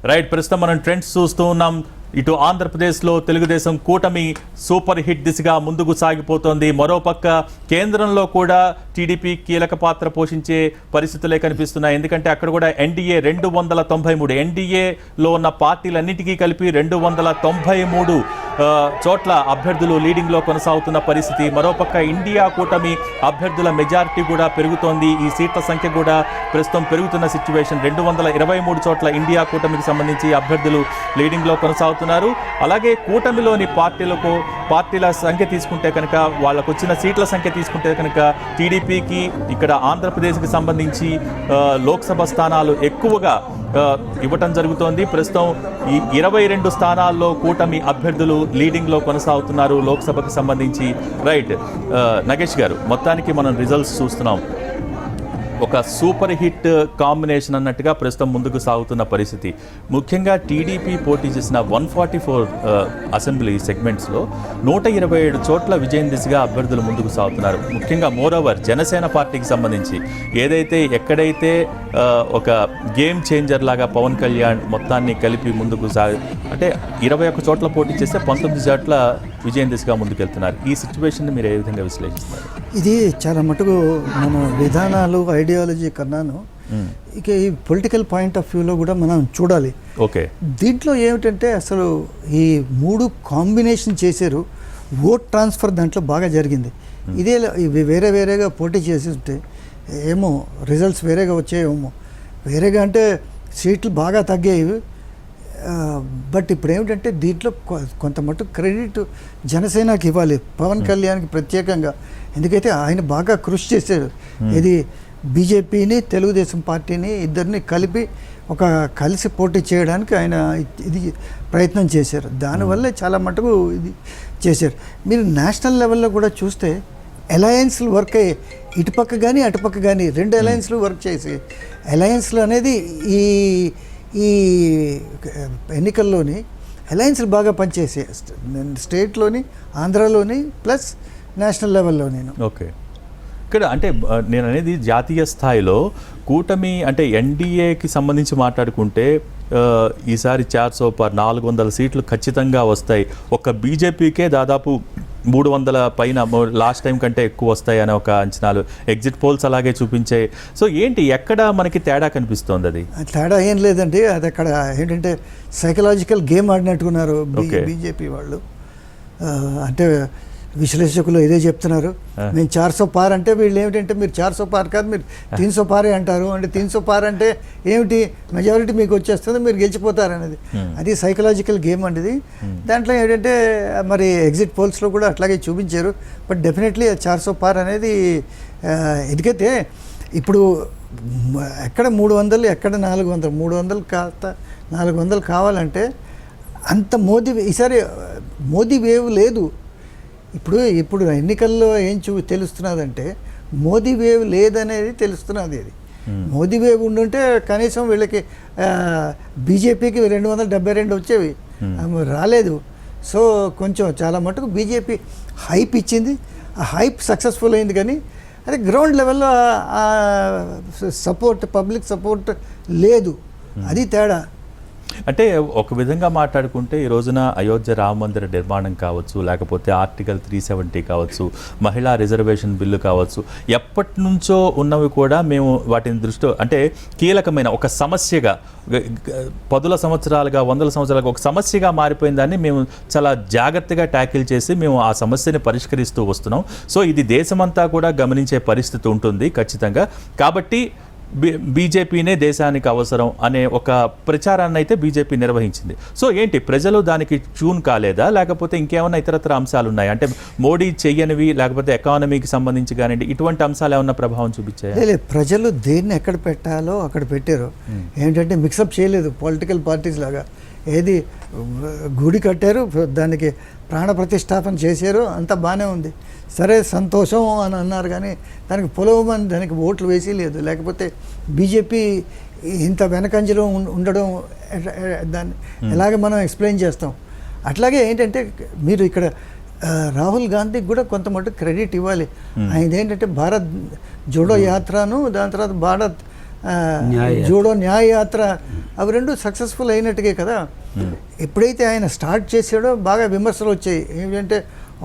Right, ప్రస్తుతం మనం trends చూస్తూ ఉన్నాం. ఇటు ఆంధ్రప్రదేశ్లో తెలుగుదేశం కూటమి సూపర్ హిట్ దిశగా ముందుకు సాగిపోతోంది. మరోపక్క కేంద్రంలో కూడా టీడీపీ కీలక పాత్ర పోషించే పరిస్థితులే కనిపిస్తున్నాయి. ఎందుకంటే అక్కడ కూడా ఎన్డీఏ 293 ఎన్డీఏలో ఉన్న పార్టీలన్నిటికీ కలిపి 293 చోట్ల అభ్యర్థులు లీడింగ్లో కొనసాగుతున్న పరిస్థితి. మరోపక్క ఇండియా కూటమి అభ్యర్థుల మెజారిటీ కూడా పెరుగుతోంది. ఈ సీట్ల సంఖ్య కూడా ప్రస్తుతం పెరుగుతున్న సిచ్యువేషన్. 223 చోట్ల ఇండియా కూటమికి సంబంధించి అభ్యర్థులు లీడింగ్లో కొనసాగుతున్నారు. అలాగే కూటమిలోని పార్టీల సంఖ్య తీసుకుంటే కనుక, వాళ్ళకు వచ్చిన సీట్ల సంఖ్య తీసుకుంటే కనుక టీడీపీకి ఇక్కడ ఆంధ్రప్రదేశ్కి సంబంధించి లోక్సభ స్థానాలు ఎక్కువగా ఇవ్వటం జరుగుతోంది. ప్రస్తుతం ఈ 22 స్థానాల్లో కూటమి అభ్యర్థులు లీడింగ్లో కొనసాగుతున్నారు లోక్సభకు సంబంధించి. రైట్, నగేష్ గారు, మొత్తానికి మనం రిజల్ట్స్ చూస్తున్నాం. ఒక సూపర్ హిట్ కాంబినేషన్ అన్నట్టుగా ప్రస్తుతం ముందుకు సాగుతున్న పరిస్థితి. ముఖ్యంగా టీడీపీ పోటీ చేసిన 144 అసెంబ్లీ సెగ్మెంట్స్లో 127 చోట్ల విజయం దిశగా అభ్యర్థులు ముందుకు సాగుతున్నారు. ముఖ్యంగా మోరోవర్ జనసేన పార్టీకి సంబంధించి ఎక్కడైతే ఒక గేమ్ చేంజర్ లాగా పవన్ కళ్యాణ్ మొత్తాన్ని కలిపి ముందుకు అంటే 21 చోట్ల పోటీ చేస్తే 19 చోట్ల విజయం దిశగా ముందుకెళ్తున్నారు. ఈ సిచ్యువేషన్ మీరు ఏ విధంగా విశ్లేషిస్తారు? ఇది చాలా మటుకు మన విధానాలు ఐడియాలజీ కన్నాను ఇక ఈ పొలిటికల్ పాయింట్ ఆఫ్ వ్యూలో కూడా మనం చూడాలి. ఓకే, దీంట్లో ఏమిటంటే అసలు ఈ 3 కాంబినేషన్ చేశారు. ఓట్ ట్రాన్స్ఫర్ దాంట్లో బాగా జరిగింది. ఇదే ఇవి వేరేగా పోటీ చేసి ఉంటే ఏమో రిజల్ట్స్ వేరేగా వచ్చాయేమో. వేరేగా అంటే సీట్లు బాగా తగ్గాయి. బట్ ఇప్పుడు ఏమిటంటే దీంట్లో కొంత మటుకు క్రెడిట్ జనసేనకి ఇవ్వాలి, పవన్ కళ్యాణ్కి ప్రత్యేకంగా. ఎందుకైతే ఆయన బాగా కృషి చేశారు. ఇది బీజేపీని తెలుగుదేశం పార్టీని ఇద్దరిని కలిసి పోటీ చేయడానికి ఆయన ఇది ప్రయత్నం చేశారు. దానివల్లే చాలా మటుకు ఇది చేశారు. మీరు నేషనల్ లెవెల్లో కూడా చూస్తే అలయన్స్లు వర్క్ అయ్యాయి. ఇటుపక్క కానీ అటుపక్క కానీ 2 అలయన్స్లు వర్క్ చేసి అలయన్స్లు అనేది ఈ ఎన్నికల్లోని అలయన్స్లు బాగా పనిచేసే స్టేట్లోని, ఆంధ్రాలోని ప్లస్ నేషనల్ లెవెల్లో. నేను ఓకే, ఇక్కడ అంటే నేను అనేది జాతీయ స్థాయిలో కూటమి అంటే ఎన్డీఏకి సంబంధించి మాట్లాడుకుంటే ఈసారి 400 సీట్లు ఖచ్చితంగా వస్తాయి. ఒక బీజేపీకే దాదాపు 300 పైన లాస్ట్ టైం కంటే ఎక్కువ వస్తాయి అనే ఒక అంచనాలు ఎగ్జిట్ పోల్స్ అలాగే చూపించాయి. సో ఏంటి, ఎక్కడ మనకి తేడా కనిపిస్తోంది? అది తేడా ఏం లేదండి. అది అక్కడ ఏంటంటే సైకలాజికల్ గేమ్ ఆడినట్టుకున్నారు బీజేపీ వాళ్ళు. అంటే విశ్లేషకులు ఇదే చెప్తున్నారు, మేము 400 పార్ అంటే వీళ్ళు ఏమిటంటే మీరు 400 పార్ కాదు మీరు 300 పారే అంటారు. అంటే 300 పార్ అంటే ఏమిటి, మెజారిటీ మీకు వచ్చేస్తుంది, మీరు గెలిచిపోతారు అనేది. అది సైకలాజికల్ గేమ్ అండి. దాంట్లో ఏంటంటే మరి ఎగ్జిట్ పోల్స్లో కూడా అట్లాగే చూపించారు. బట్ డెఫినెట్లీ 400 పార్ అనేది ఎందుకైతే ఇప్పుడు ఎక్కడ 300 ఎక్కడ 400, 300 కాస్త 400 కావాలంటే అంత ఈసారి మోదీ వేవ్ లేదు. ఇప్పుడు ఎన్నికల్లో ఏం తెలుస్తున్నదంటే మోదీ వేవ్ లేదనేది తెలుస్తున్నది. అది మోదీ వేవ్ ఉండుంటే కనీసం వీళ్ళకి బీజేపీకి 272 వచ్చేవి, రాలేదు. సో కొంచెం చాలా మటుకు బీజేపీ హైప్ ఇచ్చింది. ఆ హైప్ సక్సెస్ఫుల్ అయింది. కానీ అది గ్రౌండ్ లెవెల్లో సపోర్ట్, పబ్లిక్ సపోర్ట్ లేదు. అది తేడా. అంటే ఒక విధంగా మాట్లాడుకుంటే ఈ రోజున అయోధ్య రామ మందిర నిర్మాణం కావచ్చు, లేకపోతే ఆర్టికల్ 370 కావచ్చు, మహిళా రిజర్వేషన్ బిల్లు కావచ్చు, ఎప్పటి నుంచో ఉన్నవి కూడా మేము వాటిని దృష్టిలో అంటే కీలకమైన ఒక సమస్యగా 10 సంవత్సరాలుగా 100 సంవత్సరాలుగా ఒక సమస్యగా మారిపోయిన దాన్ని మేము చాలా జాగ్రత్తగా ట్యాకిల్ చేసి మేము ఆ సమస్యని పరిష్కరిస్తూ వస్తున్నాం. సో ఇది దేశమంతా కూడా గమనించే పరిస్థితి ఉంటుంది ఖచ్చితంగా. కాబట్టి బీజేపీనే దేశానికి అవసరం అనే ఒక ప్రచారాన్ని అయితే బీజేపీ నిర్వహించింది. సో ఏంటి, ప్రజలు దానికి ట్యూన్ కాలేదా, లేకపోతే ఇంకేమైనా ఇతరత్ర అంశాలు ఉన్నాయి? అంటే మోడీ చెయ్యనివి, లేకపోతే ఎకానమీకి సంబంధించి కానివ్వండి, ఇటువంటి అంశాలు ఏమన్నా ప్రభావం చూపించాయి? ప్రజలు దేన్ని ఎక్కడ పెట్టాలో అక్కడ పెట్టారు. ఏంటంటే మిక్సప్ చేయలేదు పొలిటికల్ పార్టీస్ లాగా. ఏది గుడి కట్టారు, దానికి ప్రాణ ప్రతిష్టాపన చేశారు, అంతా బాగానే ఉంది, సరే సంతోషం అని అన్నారు. కానీ దానికి పొలవమని దానికి ఓట్లు వేసి లేదు. లేకపోతే బీజేపీ ఇంత వెనకంజలో ఉండడం దాన్ని ఎలాగ మనం ఎక్స్ప్లెయిన్ చేస్తాం? అట్లాగే ఏంటంటే మీరు ఇక్కడ రాహుల్ గాంధీకి కూడా కొంత మటుకు క్రెడిట్ ఇవ్వాలి. ఆయన ఏంటంటే భారత్ జోడో యాత్రను, దాని తర్వాత భారత్ జూడో న్యాయ యాత్ర అవి రెండు సక్సెస్ఫుల్ అయినట్టుగే కదా. ఎప్పుడైతే ఆయన స్టార్ట్ చేసాడో బాగా విమర్శలు వచ్చాయి. ఏంటంటే